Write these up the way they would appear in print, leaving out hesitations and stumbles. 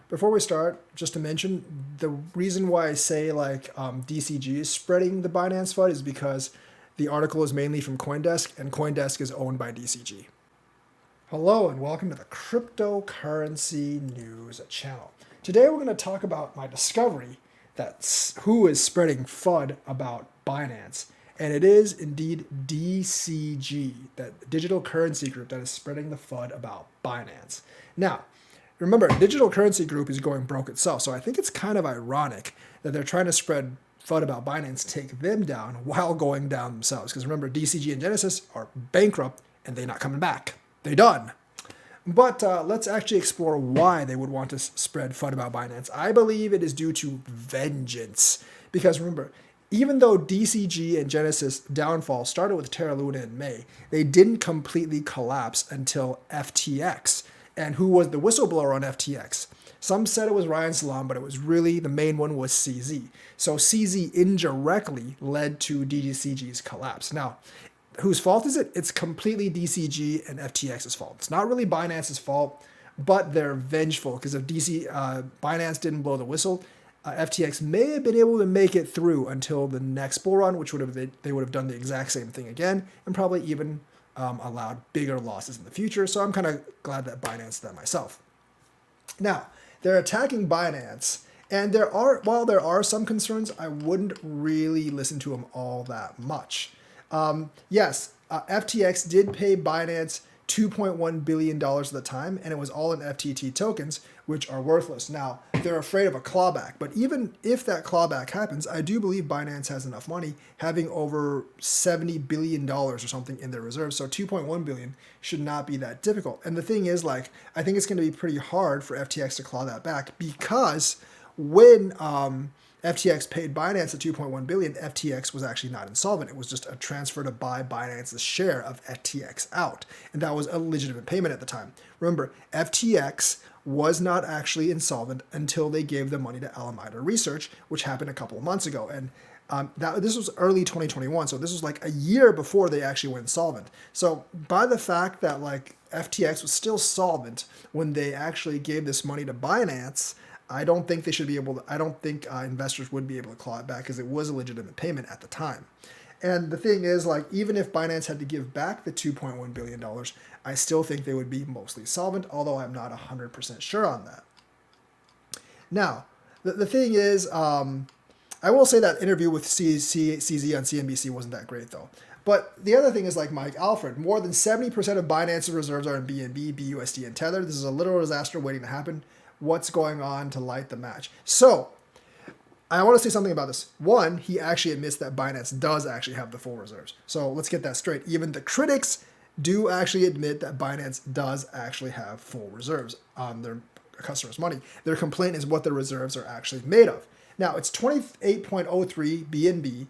Before we start, just to mention, the reason why I say DCG is spreading the Binance FUD is because the article is mainly from CoinDesk, and CoinDesk is owned by DCG. Hello, and welcome to the Cryptocurrency News channel. Today we're going to talk about my discovery that who is spreading FUD about Binance. And it is indeed DCG, that digital currency group that is spreading the FUD about Binance. Now, remember, Digital Currency Group is going broke itself, so I think it's kind of ironic that they're trying to spread FUD about Binance, take them down while going down themselves. Because remember, DCG and Genesis are bankrupt and they're not coming back. They're done. But let's actually explore why they would want to spread FUD about Binance. I believe it is due to vengeance. Because remember, even though DCG and Genesis downfall started with Terra Luna in May, they didn't completely collapse until FTX. And who was the whistleblower on FTX? Some said it was Ryan Salam, but it was really, the main one was CZ. So CZ indirectly led to DCG's collapse. Now, whose fault is it? It's completely DCG and FTX's fault. It's not really Binance's fault, but they're vengeful because if Binance didn't blow the whistle, FTX may have been able to make it through until the next bull run, which they would have done the exact same thing again, and probably even allowed bigger losses in the future. So I'm kind of glad that Binance did that myself. Now, they're attacking Binance, and while there are some concerns, I wouldn't really listen to them all that much. Yes, FTX did pay Binance $2.1 billion at the time, and it was all in FTT tokens, which are worthless. Now, they're afraid of a clawback, but even if that clawback happens, I do believe Binance has enough money, having over $70 billion or something in their reserves, so $2.1 billion should not be that difficult. And the thing is, I think it's going to be pretty hard for FTX to claw that back, because when FTX paid Binance the $2.1 billion, FTX was actually not insolvent. It was just a transfer to buy Binance's share of FTX out. And that was a legitimate payment at the time. Remember, FTX was not actually insolvent until they gave the money to Alameda Research, which happened a couple of months ago. And this was early 2021, so this was like a year before they actually went insolvent. So by the fact that FTX was still solvent when they actually gave this money to Binance, I don't think they should be able to, I don't think investors would be able to claw it back because it was a legitimate payment at the time. And the thing is, even if Binance had to give back the $2.1 billion, I still think they would be mostly solvent, although I'm not 100% sure on that. Now, the thing is, I will say that interview with CZ on CNBC wasn't that great, though. But the other thing is, Mike Alfred, more than 70% of Binance's reserves are in BNB, BUSD, and Tether. This is a literal disaster waiting to happen. What's going on to light the match? So, I want to say something about this. One, he actually admits that Binance does actually have the full reserves. So let's get that straight. Even the critics do actually admit that Binance does actually have full reserves on their customers' money. Their complaint is what the reserves are actually made of. Now, it's 28.03 BNB,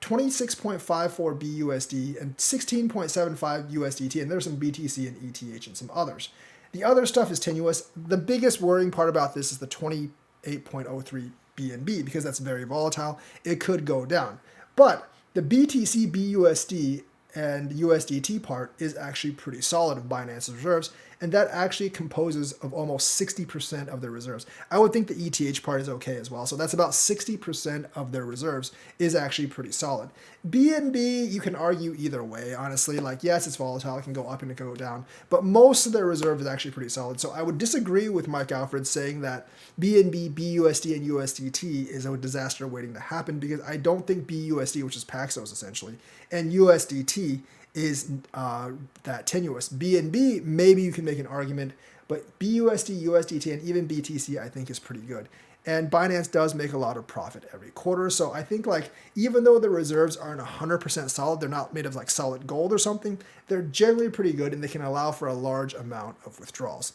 26.54 BUSD, and 16.75 USDT, and there's some BTC and ETH and some others. The other stuff is tenuous. The biggest worrying part about this is the 28.03 BNB, because that's very volatile. It could go down. But the BTC, BUSD, and USDT part is actually pretty solid of Binance's reserves, and that actually composes of almost 60% of their reserves. I would think the ETH part is okay as well, so that's about 60% of their reserves is actually pretty solid. BNB, you can argue either way, honestly. Yes, it's volatile, it can go up and it can go down, but most of their reserve is actually pretty solid. So I would disagree with Mike Alfred saying that BNB, BUSD, and USDT is a disaster waiting to happen, because I don't think BUSD, which is Paxos essentially, and USDT is that tenuous. BNB, maybe you can make an argument, but BUSD, USDT, and even BTC I think is pretty good. And Binance does make a lot of profit every quarter. So I think even though the reserves aren't 100% solid, they're not made of solid gold or something, they're generally pretty good and they can allow for a large amount of withdrawals.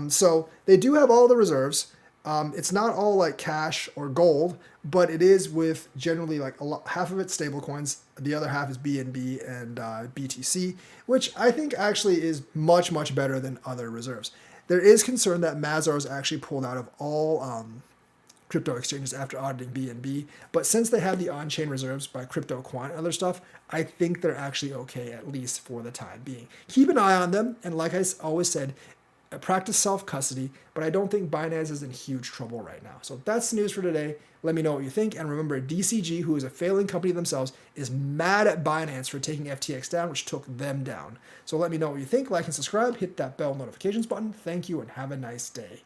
So they do have all the reserves. It's not all cash or gold, but it is with generally half of it's stable coins. The other half is BNB and BTC, which I think actually is much, much better than other reserves. There is concern that Mazars actually pulled out of all crypto exchanges after auditing BNB, but since they have the on-chain reserves by Crypto Quant and other stuff, I think they're actually okay, at least for the time being. Keep an eye on them, and like I always said, practice self-custody, but I don't think Binance is in huge trouble right now. So that's the news for today. Let me know what you think. And remember, DCG, who is a failing company themselves, is mad at Binance for taking FTX down, which took them down. So let me know what you think. Like and subscribe. Hit that bell notifications button. Thank you and have a nice day.